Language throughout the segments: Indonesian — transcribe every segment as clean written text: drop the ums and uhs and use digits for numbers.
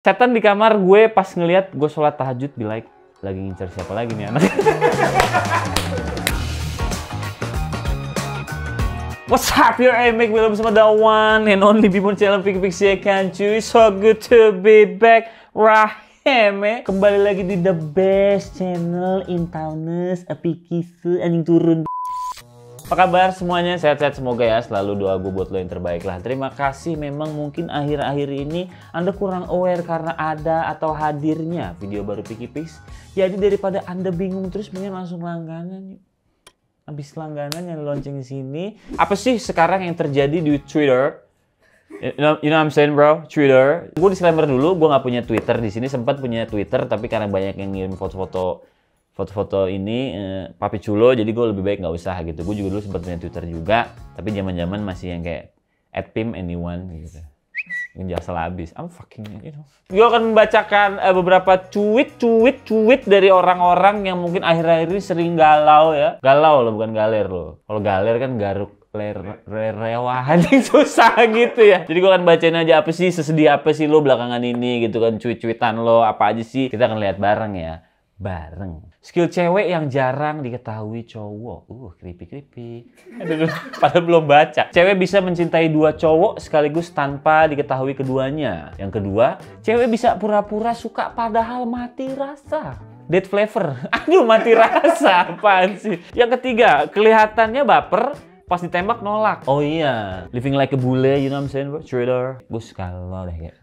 Setan di kamar gue pas ngeliat gue sholat tahajud, be like, lagi ngincer siapa lagi nih anak. What's up, your Amic? Welcome sama the one and only Bimon channel Pik Pik kan cuy. So good to be back, Raheme. Kembali lagi di the best channel in towners, Pikisu, anjing turun. Apa kabar semuanya? Sehat-sehat semoga ya. Selalu doa gue buat lo yang terbaik lah. Terima kasih. Memang mungkin akhir-akhir ini Anda kurang aware karena ada atau hadirnya video baru Piki Pix. Jadi daripada Anda bingung terus, mending langsung langganan yuk. Habis langganan yang lonceng di sini. Apa sih sekarang yang terjadi di Twitter? You know what I'm saying, bro? Twitter. Gue disclaimer dulu, gue nggak punya Twitter di sini. Sempat punya Twitter, tapi karena banyak yang ngirim foto-foto ini papi culo, jadi gue lebih baik nggak usah gitu. Gue juga dulu sempat punya Twitter juga, tapi zaman-zaman masih yang kayak @pim_anyone gitu. Yang jasa habis. I'm fucking, you know. Gue akan membacakan beberapa tweet dari orang-orang yang mungkin akhir-akhir ini sering galau ya. Galau loh, bukan galer loh. Kalau galer kan garuk rewahan yang susah gitu ya. Jadi gue akan bacain aja apa sih, sesedih apa sih lo belakangan ini gitu kan, cuit-cuitan lo apa aja sih. Kita akan lihat bareng ya. Skill cewek yang jarang diketahui cowok. Creepy. Aduh, padahal belum baca. Cewek bisa mencintai dua cowok sekaligus tanpa diketahui keduanya. Yang kedua, cewek bisa pura-pura suka padahal mati rasa. Dead flavor. Aduh, mati rasa. Apaan sih? Yang ketiga, kelihatannya baper, pas ditembak nolak. Oh iya, living like a bule, you know what I'm saying, bro? Trader. Gue kalau deh kayak.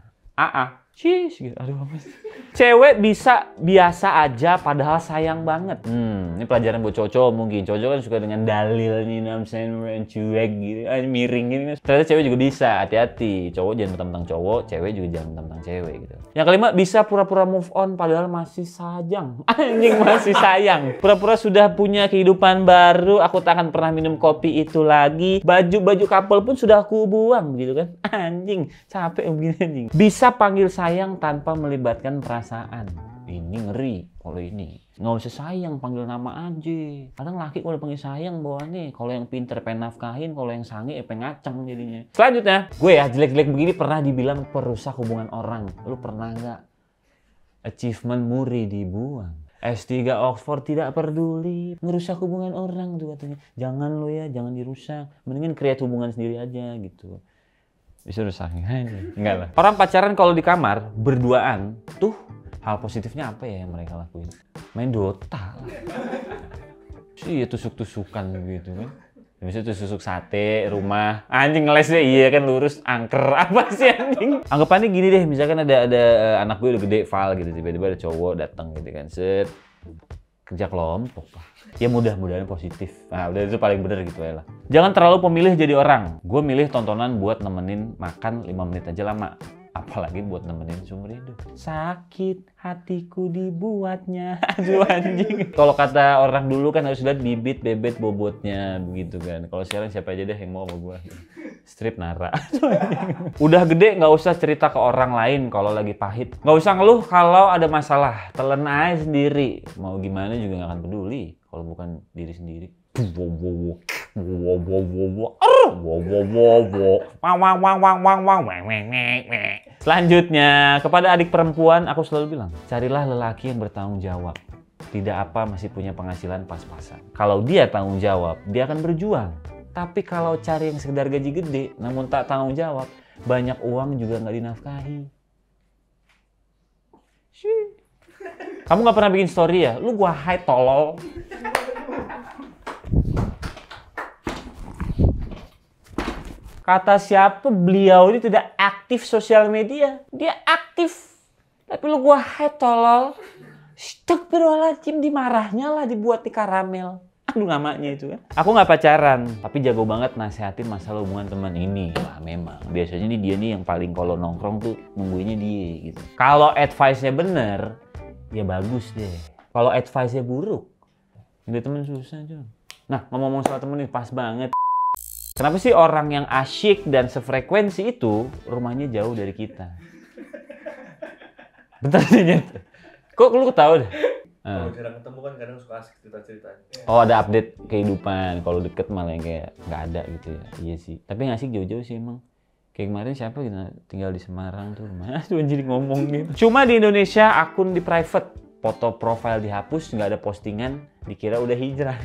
Cis gitu. Aduh, apa sih? Cewek bisa biasa aja padahal sayang banget. Ini pelajaran buat cowok mungkin. Cowok kan suka dengan dalil nih, namanya cuek gitu, miring gini. Ternyata cewek juga bisa. Hati-hati. Cowok jangan mentang-mentang cowok, cewek juga jangan mentang-mentang cewek gitu. Yang kelima, bisa pura-pura move on padahal masih sayang. Anjing, masih sayang. Pura-pura sudah punya kehidupan baru. Aku tak akan pernah minum kopi itu lagi. Baju couple pun sudah aku buang gitu kan. Anjing, capek begini anjing. Bisa panggil sayang tanpa melibatkan perasaan. Ini ngeri kalau ini. Nggak usah sayang, panggil nama aja. Kadang laki kalau panggil sayang bawaannya, kalau yang pinter pengen nafkahin, kalau yang sange pengen ngaceng jadinya. Selanjutnya, gue ya jelek-jelek begini pernah dibilang perusak hubungan orang. Lu pernah nggak? Achievement muri dibuang. S3 Oxford tidak peduli, ngerusak hubungan orang tuh katanya. Jangan lo ya, jangan dirusak. Mendingan create hubungan sendiri aja gitu. Bisa rusak aja. Enggak lah. Orang pacaran kalau di kamar berduaan tuh hal positifnya apa ya yang mereka lakuin? Main Dota lah. Iya, tusuk-tusukan gitu kan. Misalnya tusuk sate rumah. Anjing ngeles deh, iya kan lurus angker apa sih anjing? Anggapannya gini deh, misalkan ada anak gue udah gede, Val gitu, tiba-tiba ada cowok datang gitu kan. Set. Kerja kelompok lah. Ya mudah-mudahan positif. Nah udah itu paling bener gitu ya lah. Jangan terlalu pemilih jadi orang. Gue milih tontonan buat nemenin makan 5 menit aja lama. Apalagi buat nemenin seumur hidup. Sakit hatiku dibuatnya. Aduh anjing. Kalau kata orang dulu kan harus lihat bibit bebet bobotnya begitu kan. Kalau sekarang siapa aja deh yang mau sama gue. Strip Nara. Udah gede nggak usah cerita ke orang lain kalau lagi pahit. Nggak usah ngeluh kalau ada masalah. Telan aja sendiri. Mau gimana juga nggak akan peduli kalau bukan diri sendiri. Selanjutnya, kepada adik perempuan aku selalu bilang, carilah lelaki yang bertanggung jawab. Tidak apa masih punya penghasilan pas-pasan. Kalau dia tanggung jawab, dia akan berjuang. Tapi kalau cari yang sekedar gaji gede, namun tak tanggung jawab, banyak uang juga nggak dinafkahi. Kamu nggak pernah bikin story ya? Lu gua hide tolol. Kata siapa beliau ini tidak aktif sosial media. Dia aktif. Tapi lu gua hide tolol. Astagfirullahaladzim, dimarahnya lah dibuat di karamel. Aduh namanya itu kan. Aku nggak pacaran, tapi jago banget nasehatin masalah hubungan teman ini. Wah memang, biasanya nih dia nih yang paling kalau nongkrong tuh nungguinnya dia gitu. Kalau advice-nya bener, ya bagus deh. Kalau advice-nya buruk, jadi temen susah John. Nah ngomong-ngomong soal temen nih pas banget. Kenapa sih orang yang asyik dan sefrekuensi itu rumahnya jauh dari kita? Bentar aja. Kok lu tahu deh? Kalau jarang ketemu kan kadang suka asik cerita-cerita. Oh ada update kehidupan. Kalau deket malah yang kayak nggak ada gitu ya. Iya sih. Tapi nggak asik jauh-jauh sih emang. Kayak kemarin siapa gitu tinggal di Semarang tuh, mana tuh jadi ngomong gitu. Cuma di Indonesia akun di private, foto profile dihapus, nggak ada postingan, dikira udah hijrah.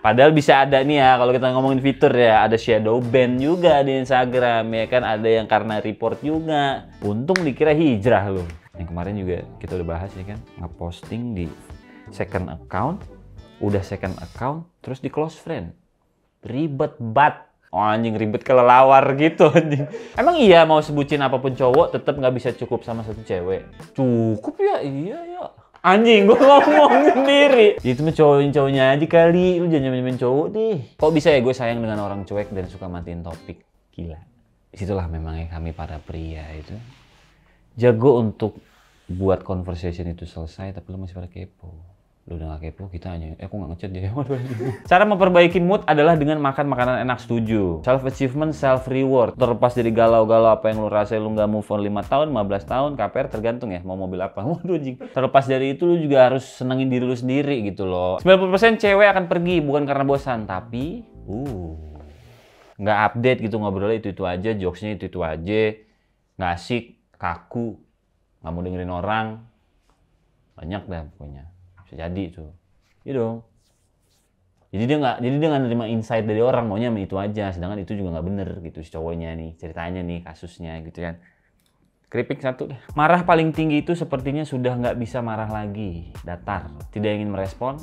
Padahal bisa ada nih ya, kalau kita ngomongin fitur ya, ada shadow ban juga di Instagram ya kan, ada yang karena report juga. Untung dikira hijrah loh. Yang kemarin juga kita udah bahas ya kan, ngeposting di second account, udah second account, terus di close friend. Ribet banget. Oh, anjing ribet kelelawar gitu anjing. Emang iya mau sebutin apapun cowok tetap nggak bisa cukup sama satu cewek? Cukup ya, iya ya. Anjing, gue ngomong sendiri. Itu mah cowoknya aja kali, lu jangan main cowok deh. Kok bisa ya gue sayang dengan orang cuek dan suka matiin topik? Gila. Disitulah memangnya kami para pria itu jago untuk buat conversation itu selesai, tapi lu masih pada kepo. Lu udah gak kepo, kita hanya, aku gak ngechat dia. Cara memperbaiki mood adalah dengan makan makanan enak, setuju. Self achievement, self reward. Terlepas dari galau-galau apa yang lu rasain, lu gak move on 5 tahun, 15 tahun, KPR tergantung ya, mau mobil apa. Waduh anjing. Terlepas dari itu, lu juga harus senengin diri lu sendiri gitu loh. 90% cewek akan pergi, bukan karena bosan, tapi nggak update gitu, ngobrolnya itu-itu aja, jokesnya itu-itu aja. Nggak asik, kaku, nggak mau dengerin orang. Banyak dah pokoknya. Jadi itu, iya dong. Jadi dia nggak nerima insight dari orang, maunya itu aja. Sedangkan itu juga nggak bener gitu si cowoknya nih, ceritanya nih, kasusnya gitu kan. Keripik satu. Marah paling tinggi itu sepertinya sudah nggak bisa marah lagi, datar, tidak ingin merespon,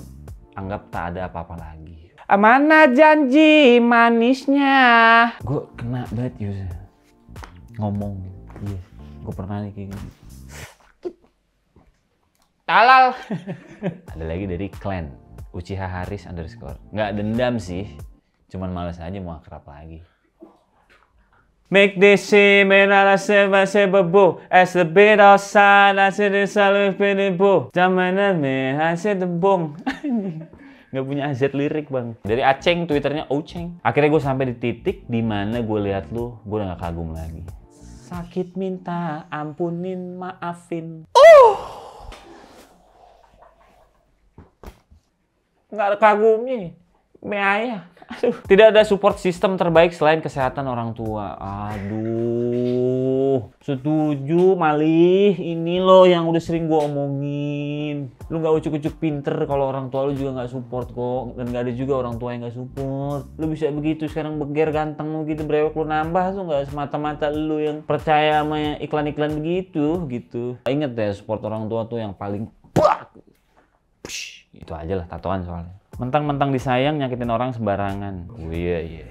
anggap tak ada apa-apa lagi. Mana janji manisnya? Gue kena banget Yus, ngomong gitu. Iya, gue pernah nih kayak gini. Halal. Ada lagi dari Clan Uchiha Haris _ nggak dendam sih, cuman males aja mau akrab lagi. Make this scene menala seba sebebo as the bit outside as it is always been bo zaman me hasil debong. Nggak punya AZ lirik bang. Dari Aceng, twitternya Oceng. Akhirnya gue sampai di titik dimana gue lihat lu, gue udah nggak kagum lagi. Sakit minta ampunin maafin. Nggak ada kagumnya, meaya. Aduh. Tidak ada support system terbaik selain kesehatan orang tua. Aduh, setuju malih. Ini loh yang udah sering gue omongin. Lu nggak ucuk-ucuk pinter kalau orang tua lu juga nggak support kok. Dan nggak ada juga orang tua yang nggak support. Lu bisa begitu sekarang beger ganteng lu gitu, brewek lu nambah tuh nggak semata-mata lu yang percaya sama iklan-iklan begitu gitu. Ingat ya, support orang tua tuh yang paling itu aja lah, tatoan soalnya. Mentang-mentang disayang nyakitin orang sembarangan. Oh iya.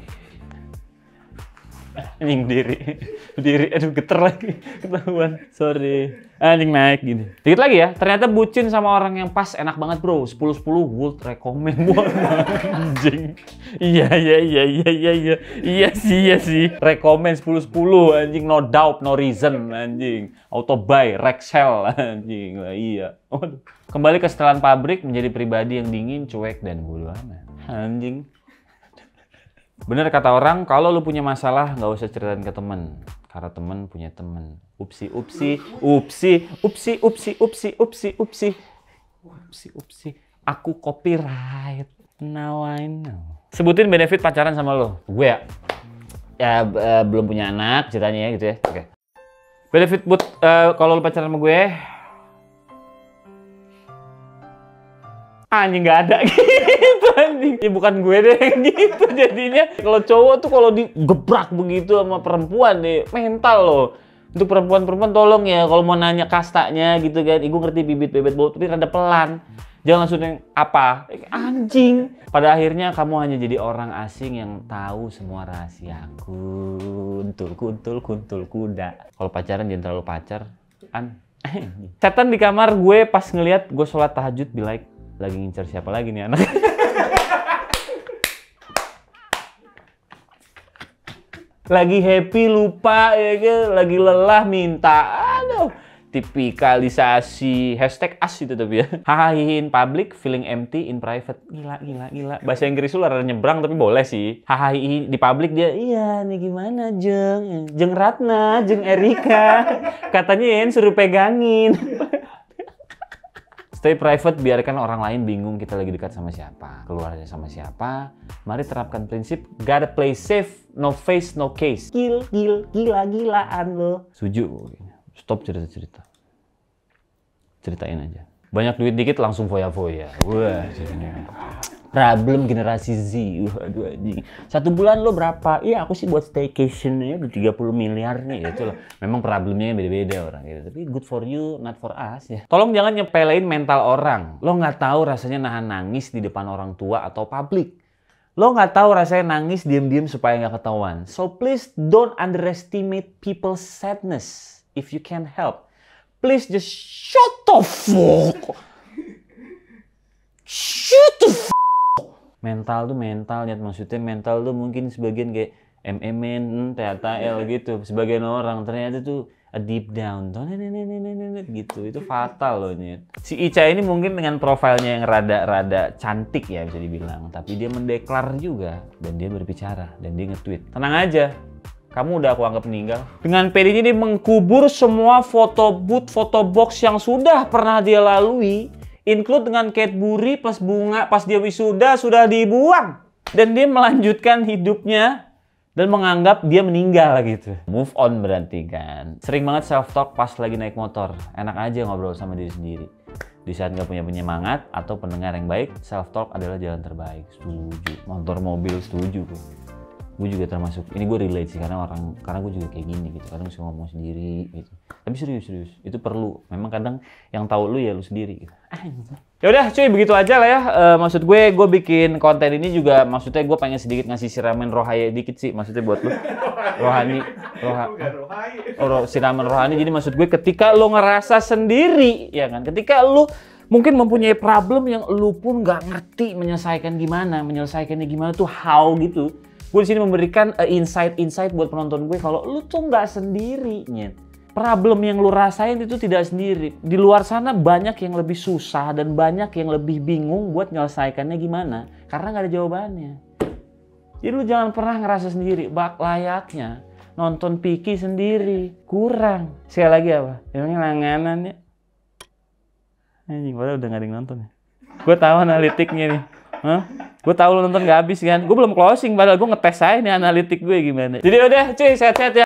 Anjing diri, aduh geter lagi, ketahuan. Sorry. Anjing naik gini. Dikit lagi ya, ternyata bucin sama orang yang pas enak banget bro. 10/10 would recommend. Anjing. Iya sih. Recommend 10/10 anjing, no doubt, no reason anjing. Auto buy, Rexel anjing. Lah iya. Waduh. Kembali ke setelan pabrik, menjadi pribadi yang dingin, cuek, dan bodo amat. Anjing. Bener kata orang, kalau lu punya masalah nggak usah ceritain ke temen, karena temen punya temen. Upsi. Aku copyright. Now I know. Sebutin benefit pacaran sama lo. Gue ya belum punya anak ceritanya ya gitu ya. Oke. Benefit buat kalau lu pacaran sama gue, anjing nggak ada gitu anjing. Ya bukan gue deh yang gitu jadinya. Kalau cowok tuh kalau digebrak begitu sama perempuan deh, mental loh. Untuk perempuan-perempuan tolong ya kalau mau nanya kastanya gitu kan. Gue ngerti bibit bebet bau tapi rada pelan. Jangan langsung yang apa? Anjing. Pada akhirnya kamu hanya jadi orang asing yang tahu semua rahasiaku. Kuntul kuda. Kalau pacaran jangan terlalu pacar. Setan di kamar gue pas ngeliat gue sholat tahajud be like, lagi ngincer siapa lagi nih anak? Lagi happy lupa ya kan, lagi lelah minta. Aduh, tipikalisasi #as itu tapi ya. Hahaha in public, feeling empty in private. Gila. Bahasa Inggris lu rada nyebrang tapi boleh sih. Hahaha di public dia, iya nih gimana Jeng Ratna, Jeng Erika. Katanya Yen suruh pegangin. Stay private, biarkan orang lain bingung kita lagi dekat sama siapa, keluarnya sama siapa. Mari terapkan prinsip gotta play safe, no face, no case. Gila-gilaan lo. Setuju. Stop cerita-cerita. Ceritain aja. Banyak duit dikit langsung foya-foya. Wah, problem generasi Z. Waduh anjing. 1 bulan lo berapa? Iya, aku sih buat staycation-nya udah 30 miliar nih. Itu loh. Memang problemnya beda-beda orang gitu. Tapi good for you, not for us ya. Tolong jangan nyepelein mental orang. Lo nggak tahu rasanya nahan nangis di depan orang tua atau publik. Lo nggak tahu rasanya nangis diam-diam supaya nggak ketahuan. So please don't underestimate people's sadness if you can help. Please just shut the fuck. Shut the fuck. Mental tuh mental, ya maksudnya mental tuh mungkin sebagian kayak MMN, THL gitu. Sebagian orang ternyata tuh a deep down, gitu. Itu fatal loh nyet. Si Ica ini mungkin dengan profilnya yang rada cantik ya bisa dibilang, tapi dia mendeklar juga dan dia berbicara dan dia nge-tweet. Tenang aja, kamu udah aku anggap meninggal. Dengan PD-nya dia mengkubur semua foto booth, foto box yang sudah pernah dia lalui. Include dengan Cadbury plus bunga pas dia wisuda sudah dibuang. Dan dia melanjutkan hidupnya dan menganggap dia meninggal gitu. Move on berarti kan. Sering banget self-talk pas lagi naik motor. Enak aja ngobrol sama diri sendiri. Di saat nggak punya penyemangat atau pendengar yang baik, self-talk adalah jalan terbaik. Setuju. Motor mobil setuju. Gue juga termasuk, ini gue relate sih karena gue juga kayak gini gitu, kadang suka ngomong sendiri gitu. Tapi serius, itu perlu. Memang kadang yang tahu lu ya lu sendiri gitu. Ya udah cuy, begitu aja lah ya. Maksud gue bikin konten ini juga, maksudnya gue pengen sedikit ngasih siraman rohani dikit sih, maksudnya buat lu. Siraman rohani. Jadi maksud gue ketika lu ngerasa sendiri, ya kan, ketika lu mungkin mempunyai problem yang lu pun nggak ngerti menyelesaikannya gimana tuh how gitu. Gue di sini memberikan insight buat penonton gue kalau lu tuh nggak sendiri, nyet. Problem yang lu rasain itu tidak sendiri. Di luar sana banyak yang lebih susah dan banyak yang lebih bingung buat menyelesaikannya gimana. Karena nggak ada jawabannya. Jadi lu jangan pernah ngerasa sendiri. Bak layaknya nonton Piki sendiri. Kurang. Sekali lagi apa? Emangnya langganan ya? Anjing, padahal udah nggak ada yang nonton ya. Gue tahu analitiknya nih. Gue tahu lu nonton gak habis kan. Gue belum closing padahal gue ngetes aja nih analitik gue gimana. Jadi udah cuy, sehat-sehat ya.